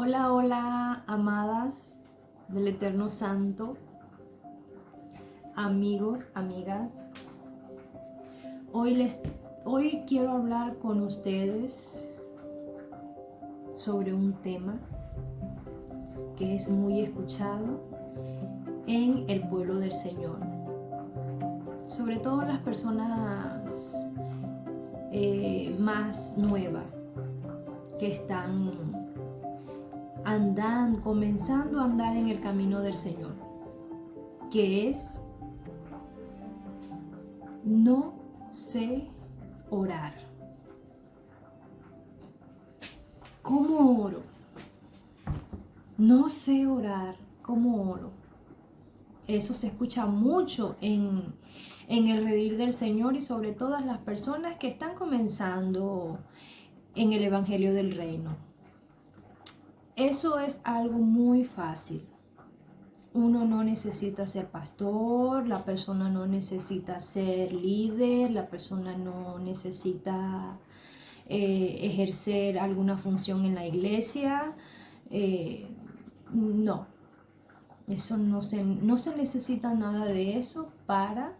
Hola, hola, amadas del Eterno Santo, amigos, amigas. Hoy quiero hablar con ustedes sobre un tema que es muy escuchado en el pueblo del Señor. Sobre todo las personas más nuevas que están comenzando a andar en el camino del Señor, que es: no sé orar. ¿Cómo oro? No sé orar. ¿Cómo oro? Eso se escucha mucho en el redil del Señor y sobre todas las personas que están comenzando en el Evangelio del Reino. Eso es algo muy fácil. Uno no necesita ser pastor, la persona no necesita ser líder, la persona no necesita ejercer alguna función en la iglesia. No, eso no se necesita nada de eso para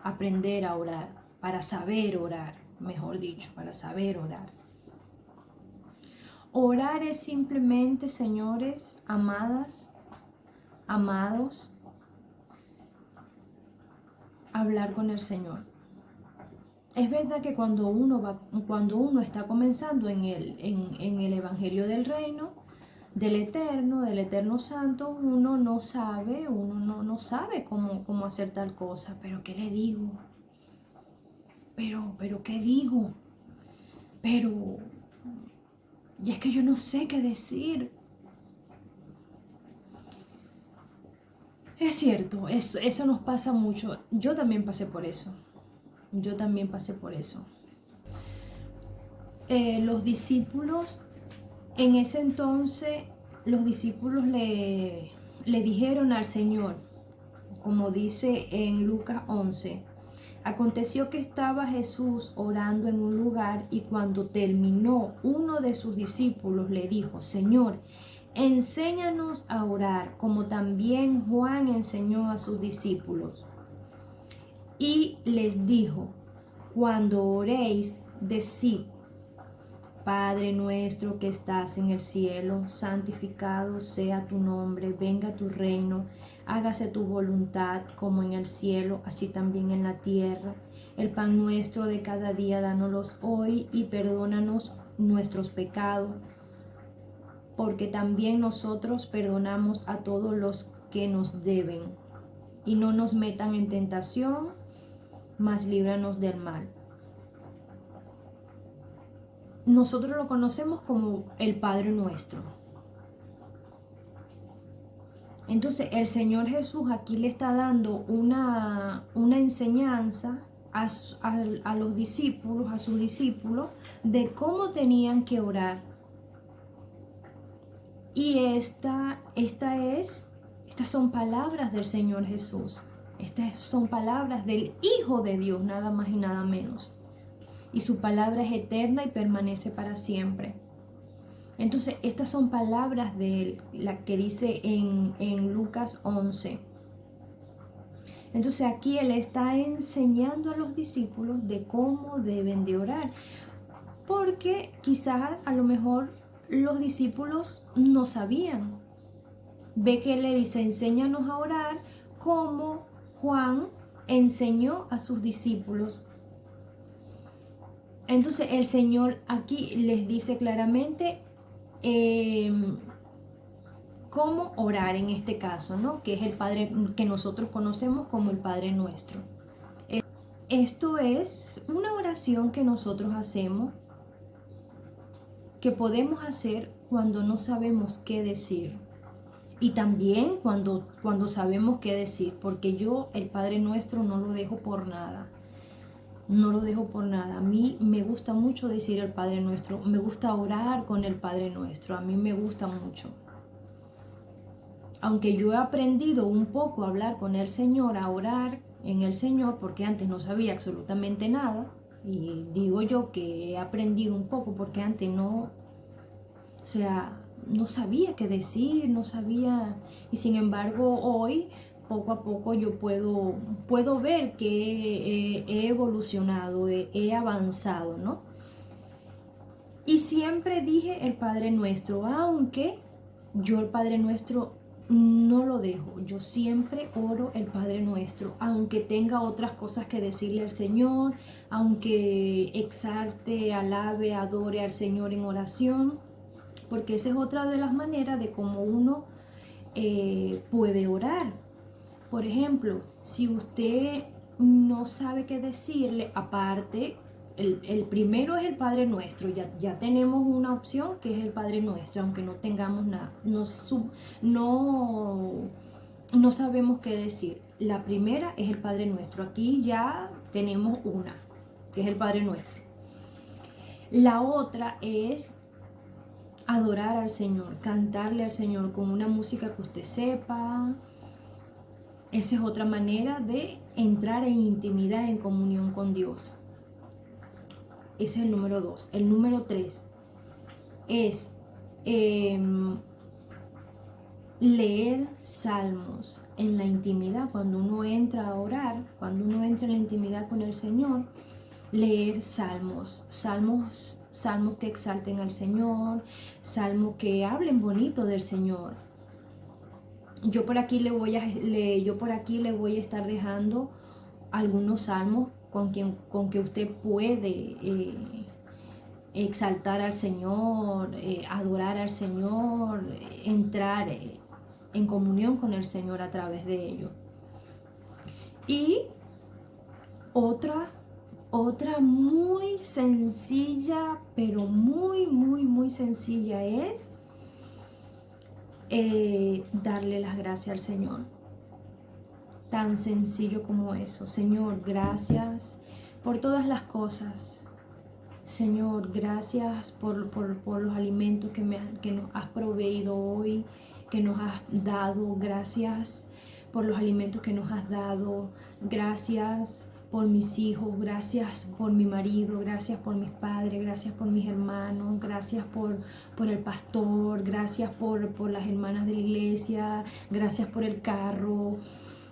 aprender a orar, para saber orar, mejor dicho, para saber orar. Orar es simplemente, señores, amadas, amados, hablar con el Señor. Es verdad que cuando uno está comenzando en el Evangelio del Reino, del Eterno Santo, uno no sabe cómo hacer tal cosa. Pero ¿qué le digo? Pero ¿qué digo? Pero, y es que yo no sé qué decir. Es cierto, eso nos pasa mucho. Yo también pasé por eso. Los discípulos, en ese entonces, los discípulos le dijeron al Señor, como dice en Lucas 11, aconteció que estaba Jesús orando en un lugar y cuando terminó, uno de sus discípulos le dijo: Señor, enséñanos a orar, como también Juan enseñó a sus discípulos. Y les dijo: cuando oréis, decid: Padre nuestro que estás en el cielo, santificado sea tu nombre, venga tu reino, hágase tu voluntad como en el cielo, así también en la tierra. El pan nuestro de cada día dánoslo hoy y perdónanos nuestros pecados, porque también nosotros perdonamos a todos los que nos deben. Y no nos metan en tentación, mas líbranos del mal. Nosotros lo conocemos como el Padre Nuestro. Entonces el Señor Jesús aquí le está dando una enseñanza a los discípulos, a sus discípulos, de cómo tenían que orar. Y estas son palabras del Señor Jesús. Estas son palabras del Hijo de Dios, nada más y nada menos. Y su palabra es eterna y permanece para siempre. Entonces, estas son palabras de él, la que dice en Lucas 11. Entonces, aquí él está enseñando a los discípulos de cómo deben de orar. Porque quizás a lo mejor los discípulos no sabían. Ve que él le dice: enséñanos a orar como Juan enseñó a sus discípulos. Entonces, el Señor aquí les dice claramente cómo orar en este caso, ¿no? Que es el Padre que nosotros conocemos como el Padre Nuestro. Esto es una oración que nosotros hacemos, que podemos hacer cuando no sabemos qué decir. Y también cuando sabemos qué decir, porque yo el Padre Nuestro no lo dejo por nada. No lo dejo por nada. A mí me gusta mucho decir el Padre Nuestro. Me gusta orar con el Padre Nuestro. A mí me gusta mucho. Aunque yo he aprendido un poco a hablar con el Señor, a orar en el Señor, porque antes no sabía absolutamente nada. Y digo yo que he aprendido un poco porque antes no O sea, no sabía qué decir, no sabía. Y sin embargo, hoy, poco a poco, yo puedo ver que he evolucionado, he avanzado, ¿no? Y siempre dije el Padre Nuestro, aunque yo el Padre Nuestro no lo dejo. Yo siempre oro el Padre Nuestro, aunque tenga otras cosas que decirle al Señor, aunque exalte, alabe, adore al Señor en oración, porque esa es otra de las maneras de cómo uno puede orar. Por ejemplo, si usted no sabe qué decirle, aparte, el primero es el Padre Nuestro. Ya tenemos una opción que es el Padre Nuestro, aunque no tengamos nada, no, no sabemos qué decir. La primera es el Padre Nuestro. Aquí ya tenemos una, que es el Padre Nuestro. La otra es adorar al Señor, cantarle al Señor con una música que usted sepa. Esa es otra manera de entrar en intimidad, en comunión con Dios. Ese es el número 2. El número 3 es leer salmos en la intimidad. Cuando uno entra a orar, cuando uno entra en la intimidad con el Señor, leer salmos que exalten al Señor, salmos que hablen bonito del Señor. Yo por aquí le voy a estar dejando algunos salmos con que usted puede exaltar al Señor, adorar al Señor, entrar en comunión con el Señor a través de ellos. Y otra muy sencilla, pero muy, muy, muy sencilla es darle las gracias al Señor. Tan sencillo como eso. Señor, gracias por todas las cosas. Señor, gracias por los alimentos que nos has proveído hoy, que nos has dado. Gracias por los alimentos que nos has dado. Gracias por mis hijos, gracias por mi marido, gracias por mis padres, gracias por mis hermanos, gracias por el pastor, gracias por las hermanas de la iglesia, gracias por el carro,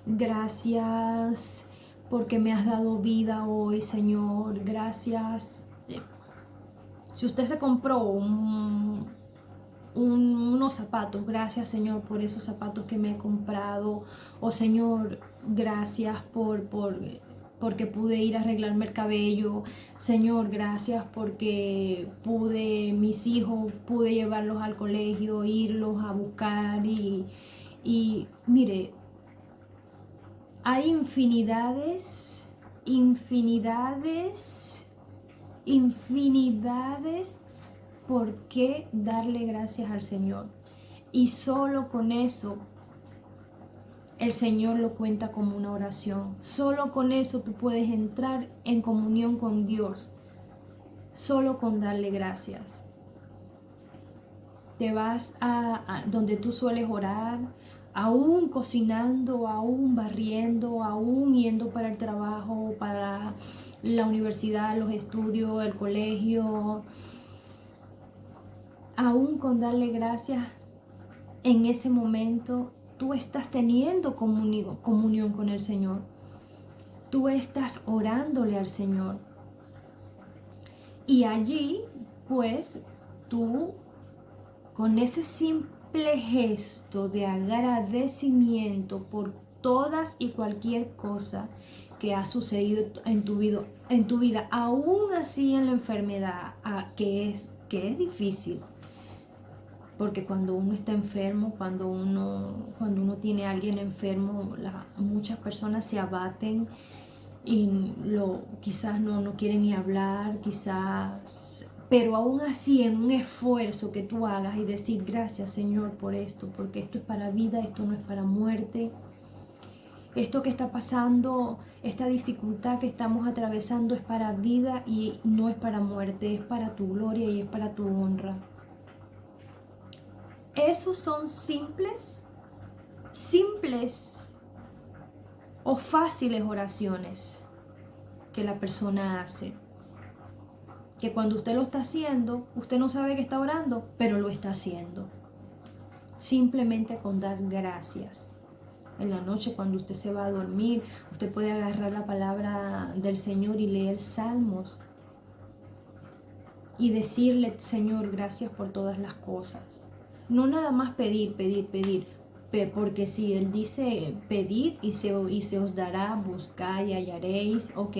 gracias porque me has dado vida hoy, Señor, gracias. Si usted se compró unos zapatos, gracias, Señor, por esos zapatos que me he comprado. O Señor, gracias porque pude ir a arreglarme el cabello. Señor, gracias porque mis hijos, pude llevarlos al colegio, irlos a buscar y mire, hay infinidades por qué darle gracias al Señor. Y solo con eso el Señor lo cuenta como una oración. Solo con eso tú puedes entrar en comunión con Dios. Solo con darle gracias. Te vas a donde tú sueles orar, aún cocinando, aún barriendo, aún yendo para el trabajo, para la universidad, los estudios, el colegio. Aún con darle gracias en ese momento, tú estás teniendo comunión con el Señor. Tú estás orándole al Señor. Y allí, pues, tú, con ese simple gesto de agradecimiento por todas y cualquier cosa que ha sucedido en tu vida, aún así en la enfermedad, que es difícil. Porque cuando uno está enfermo, cuando uno tiene a alguien enfermo, muchas personas se abaten y quizás no quieren ni hablar, pero aún así en un esfuerzo que tú hagas y decir gracias, Señor, por esto, porque esto es para vida, esto no es para muerte. Esto que está pasando, esta dificultad que estamos atravesando es para vida y no es para muerte, es para tu gloria y es para tu honra. Esos son simples o fáciles oraciones que la persona hace. que cuando usted lo está haciendo, usted no sabe que está orando, pero lo está haciendo. Simplemente con dar gracias. En la noche, cuando usted se va a dormir, usted puede agarrar la palabra del Señor y leer salmos y decirle: Señor, gracias por todas las cosas. No nada más pedir, porque si Él dice pedid y se os dará, buscad y hallaréis, ok,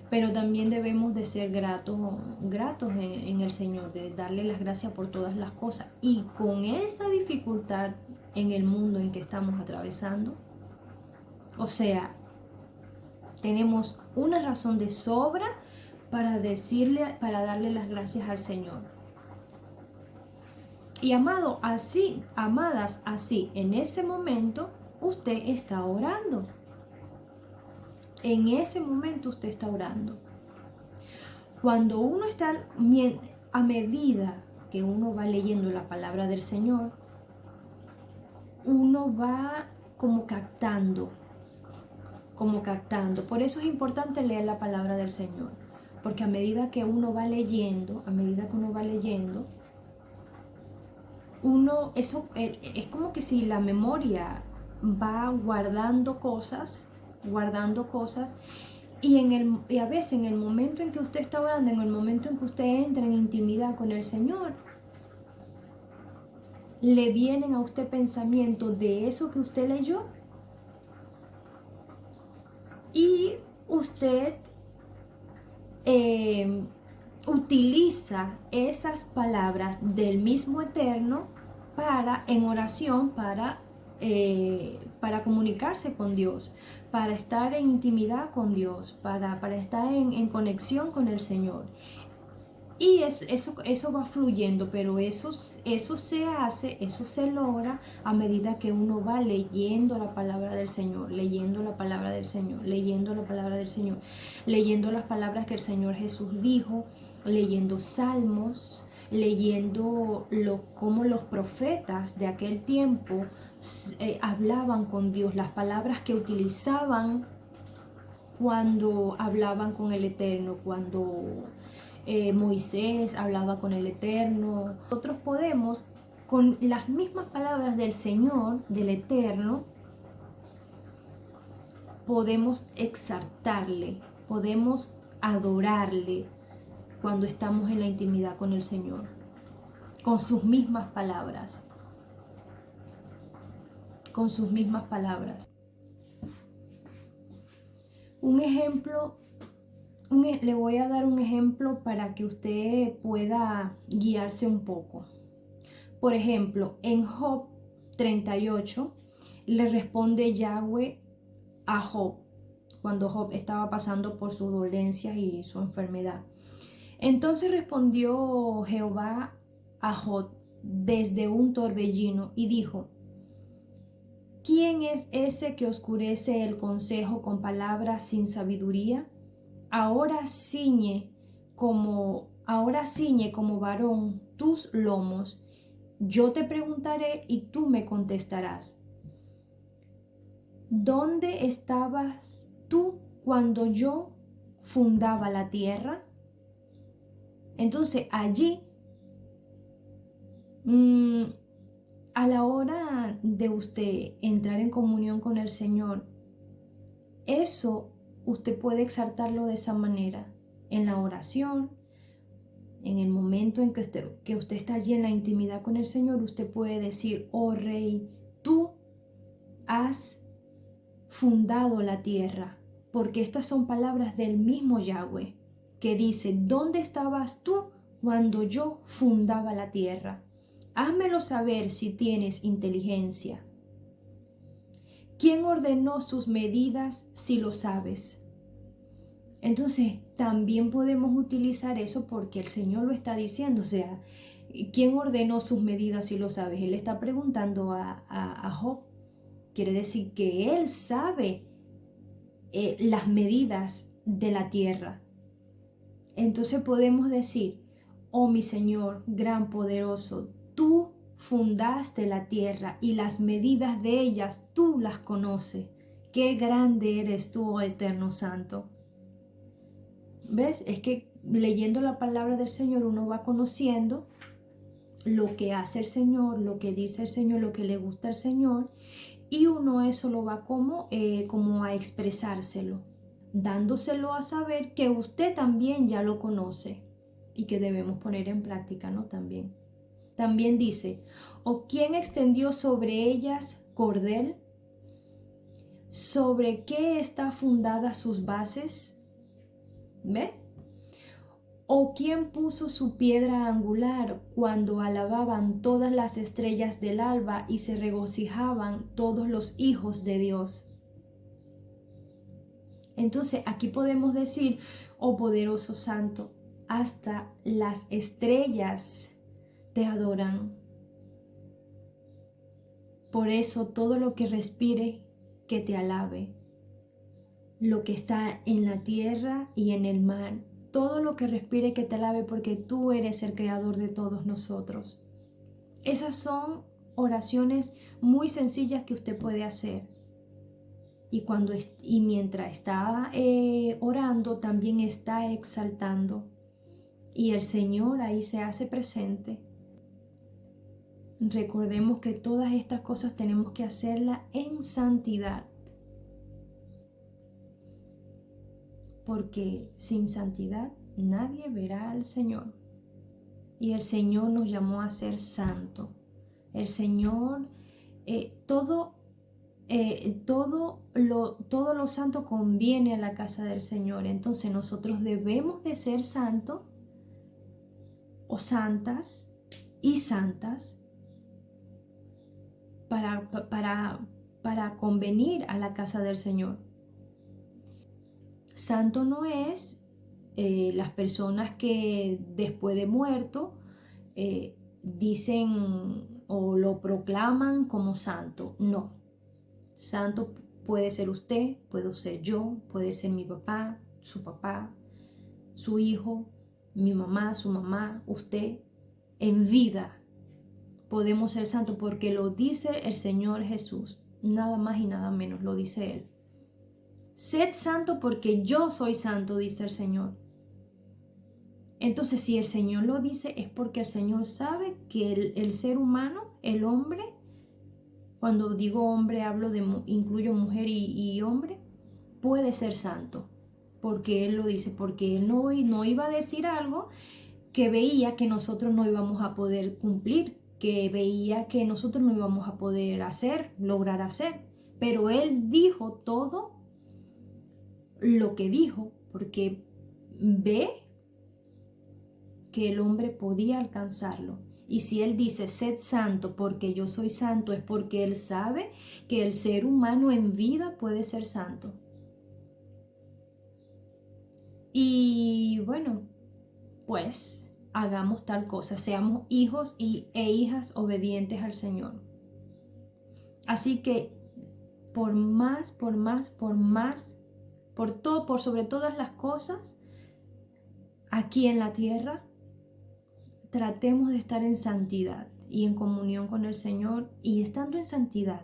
pero también debemos de ser gratos en el Señor, de darle las gracias por todas las cosas. Y con esta dificultad en el mundo en que estamos atravesando, o sea, tenemos una razón de sobra para darle las gracias al Señor. Y amadas, así, en ese momento usted está orando. En ese momento usted está orando. Cuando uno está, a medida que uno va leyendo la palabra del Señor, uno va como captando. Por eso es importante leer la palabra del Señor. Porque a medida que uno va leyendo, eso es como que si la memoria va guardando cosas, y a veces en el momento en que usted está orando, en el momento en que usted entra en intimidad con el Señor, le vienen a usted pensamientos de eso que usted leyó, y usted utiliza esas palabras del mismo Eterno en oración para comunicarse con Dios, para estar en intimidad con Dios, para estar en conexión con el Señor. Y eso va fluyendo, pero eso se logra a medida que uno va leyendo la palabra del Señor, leyendo las palabras que el Señor Jesús dijo, leyendo salmos, leyendo cómo los profetas de aquel tiempo hablaban con Dios, las palabras que utilizaban cuando hablaban con el Eterno, cuando Moisés hablaba con el Eterno. Nosotros podemos, con las mismas palabras del Señor, del Eterno, podemos exaltarle, podemos adorarle cuando estamos en la intimidad con el Señor, con sus mismas palabras, Un ejemplo, le voy a dar un ejemplo para que usted pueda guiarse un poco. Por ejemplo, en Job 38 le responde Yahweh a Job cuando Job estaba pasando por sus dolencias y su enfermedad. Entonces respondió Jehová a Job desde un torbellino y dijo: ¿quién es ese que oscurece el consejo con palabras sin sabiduría? Ahora ciñe como varón tus lomos. Yo te preguntaré y tú me contestarás. ¿Dónde estabas tú cuando yo fundaba la tierra? Entonces allí, a la hora de usted entrar en comunión con el Señor, eso usted puede exaltarlo de esa manera, en la oración, en el momento en que usted está allí en la intimidad con el Señor. Usted puede decir: oh Rey, tú has fundado la tierra, porque estas son palabras del mismo Yahweh, que dice: ¿dónde estabas tú cuando yo fundaba la tierra? Házmelo saber si tienes inteligencia. ¿Quién ordenó sus medidas si lo sabes? Entonces, también podemos utilizar eso porque el Señor lo está diciendo. O sea, ¿quién ordenó sus medidas si lo sabes? Él está preguntando a Job. Quiere decir que él sabe las medidas de la tierra. Entonces podemos decir: oh mi Señor, gran poderoso, tú fundaste la tierra y las medidas de ellas tú las conoces. Qué grande eres tú, oh Eterno Santo. ¿Ves? Es que leyendo la palabra del Señor uno va conociendo lo que hace el Señor, lo que dice el Señor, lo que le gusta al Señor, y uno eso lo va como a expresárselo, dándoselo a saber que usted también ya lo conoce y que debemos poner en práctica, ¿no? También dice, ¿o quién extendió sobre ellas cordel? ¿Sobre qué está fundada sus bases? ¿Ve? ¿O quién puso su piedra angular cuando alababan todas las estrellas del alba y se regocijaban todos los hijos de Dios? Entonces aquí podemos decir, oh poderoso santo, hasta las estrellas te adoran. Por eso todo lo que respire, que te alabe. Lo que está en la tierra y en el mar, todo lo que respire que te alabe, porque tú eres el creador de todos nosotros. Esas son oraciones muy sencillas que usted puede hacer. Y mientras está orando, también está exaltando. Y el Señor ahí se hace presente. Recordemos que todas estas cosas tenemos que hacerlas en santidad. Porque sin santidad nadie verá al Señor. Y el Señor nos llamó a ser santo. El Señor, todo lo santo conviene a la casa del Señor. Entonces nosotros debemos de ser santos o santas y santas para convenir a la casa del Señor. Santo no es las personas que después de muerto dicen o lo proclaman como santo. No. Santo puede ser usted, puedo ser yo, puede ser mi papá, su hijo, mi mamá, su mamá, usted. En vida podemos ser santos porque lo dice el Señor Jesús. Nada más y nada menos lo dice Él. Sed santo porque yo soy santo, dice el Señor. Entonces, si el Señor lo dice, es porque el Señor sabe que el ser humano, el hombre, cuando digo hombre incluyo mujer y hombre, puede ser santo. Porque Él lo dice, porque Él no iba a decir algo que veía que nosotros no íbamos a poder cumplir, que veía que nosotros no íbamos a poder lograr hacer. Pero Él dijo todo lo que dijo, porque ve que el hombre podía alcanzarlo. Y si Él dice, sed santo porque yo soy santo, es porque Él sabe que el ser humano en vida puede ser santo. Y bueno, pues hagamos tal cosa, seamos hijos e hijas obedientes al Señor. Así que por sobre todas las cosas, aquí en la tierra, tratemos de estar en santidad y en comunión con el Señor. Y estando en santidad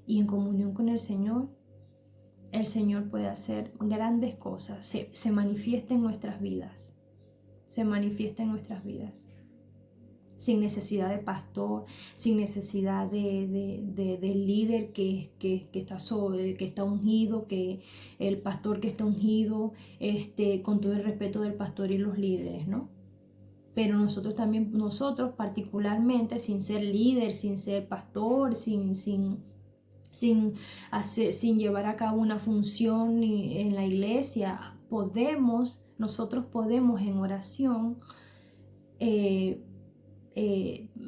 y en comunión con el Señor puede hacer grandes cosas. Se manifiesta en nuestras vidas. Se manifiesta en nuestras vidas. Sin necesidad de pastor, sin necesidad de líder que está ungido, que el pastor que está ungido, con todo el respeto del pastor y los líderes, ¿no? Pero nosotros particularmente, sin ser líder, sin ser pastor, sin llevar a cabo una función en la iglesia, nosotros podemos en oración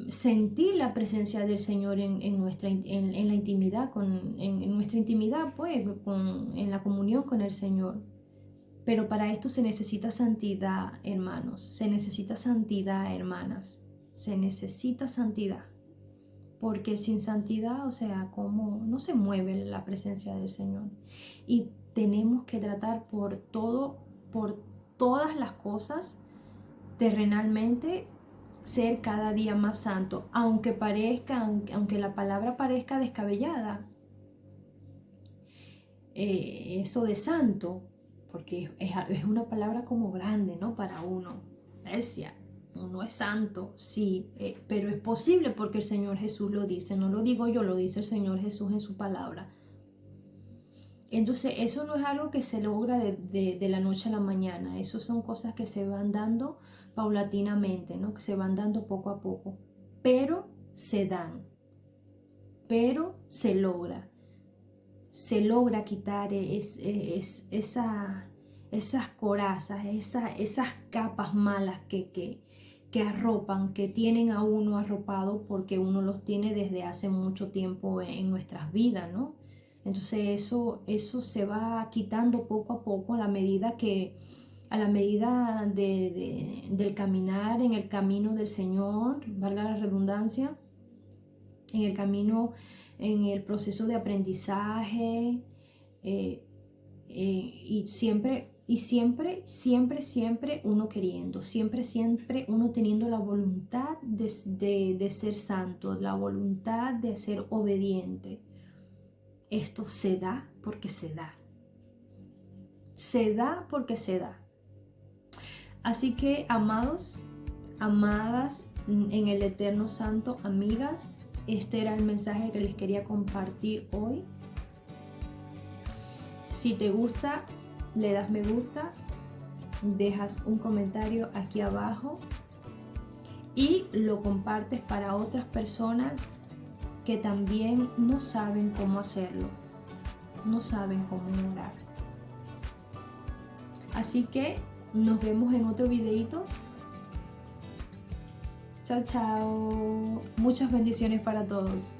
sentir la presencia del Señor en la intimidad, en nuestra intimidad, pues, en la comunión con el Señor. Pero para esto se necesita santidad, hermanos. Se necesita santidad, hermanas. Se necesita santidad. Porque sin santidad, o sea, como no se mueve la presencia del Señor. Y tenemos que tratar por todas las cosas, terrenalmente, ser cada día más santo. Aunque la palabra parezca descabellada. Eso de santo. porque es una palabra como grande, ¿no? Para uno. Iglesia, uno es santo, sí, pero es posible porque el Señor Jesús lo dice, no lo digo yo, lo dice el Señor Jesús en su palabra. Entonces, eso no es algo que se logra de la noche a la mañana, eso son cosas que se van dando paulatinamente, ¿no? Que se van dando poco a poco, pero se dan, pero se logra quitar esas corazas, esas capas malas que arropan, que tienen a uno arropado porque uno los tiene desde hace mucho tiempo en nuestras vidas, ¿no? Entonces eso se va quitando poco a poco a la medida del caminar en el camino del Señor, valga la redundancia, en el camino, en el proceso de aprendizaje, y siempre uno queriendo, siempre uno teniendo la voluntad de ser santo, la voluntad de ser obediente. Esto se da porque se da. Se da porque se da. Así que, amados, amadas en el Eterno Santo, amigas, este era el mensaje que les quería compartir hoy. Si te gusta, le das me gusta, dejas un comentario aquí abajo y lo compartes para otras personas que también no saben cómo hacerlo, no saben cómo orar. Así que nos vemos en otro videito. Chao, chao. Muchas bendiciones para todos.